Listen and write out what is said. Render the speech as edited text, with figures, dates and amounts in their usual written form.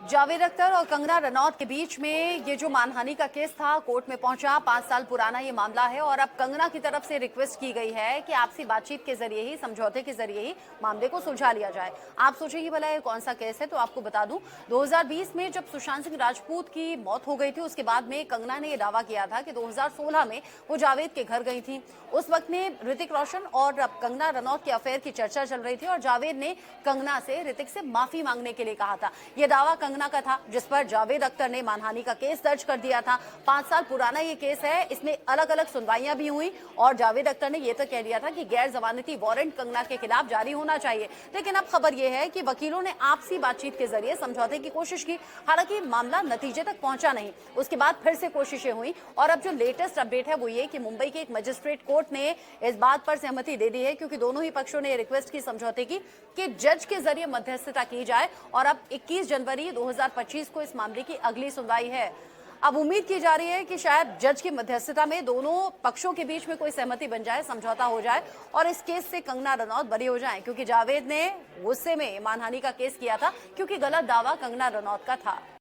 जावेद अख्तर और कंगना रनौत के बीच में ये जो मानहानि का केस था कोर्ट में पहुंचा। 5 साल पुराना ये मामला है और अब कंगना की तरफ से रिक्वेस्ट की गई है कि आपसी बातचीत के जरिए ही, समझौते के जरिए ही मामले को सुलझा लिया जाए। आप सोचेंगे भला ये कौन सा केस है, तो आपको बता दूं 2020 में जब सुशांत सिंह राजपूत की मौत हो गई थी, उसके बाद में कंगना ने यह दावा किया था कि 2016 में वो जावेद के घर गई थी। उस वक्त में ऋतिक रोशन और कंगना रनौत के अफेयर की चर्चा चल रही थी और जावेद ने कंगना से ऋतिक से माफी मांगने के लिए कहा था। यह दावा कंगना का था, जिस पर जावेद अख्तर ने मानहानि का केस दर्ज कर दिया था। 5 साल पुराना ये केस है, इसमें अलग अलग सुनवाइयां भी हुई और जावेद अख्तर ने यह तो कह दिया था कि गैर जमानती वारंट कंगना के खिलाफ जारी होना चाहिए। लेकिन अब खबर यह है कि वकीलों ने आपसी बातचीत के जरिए समझौते की कोशिश की। हालांकि मामला नतीजे तक पहुंचा नहीं, उसके बाद फिर से कोशिशें हुई और अब जो लेटेस्ट अपडेट है वो ये कि मुंबई के एक मजिस्ट्रेट कोर्ट ने इस बात पर सहमति दे दी है, क्योंकि दोनों ही पक्षों ने रिक्वेस्ट की समझौते की कि जज के जरिए मध्यस्थता की जाए और अब 21 जनवरी 2025 को इस मामले की अगली सुनवाई है। अब उम्मीद की जा रही है कि शायद जज की मध्यस्थता में दोनों पक्षों के बीच में कोई सहमति बन जाए, समझौता हो जाए और इस केस से कंगना रनौत बरी हो जाए, क्योंकि जावेद ने गुस्से में मानहानि का केस किया था, क्योंकि गलत दावा कंगना रनौत का था।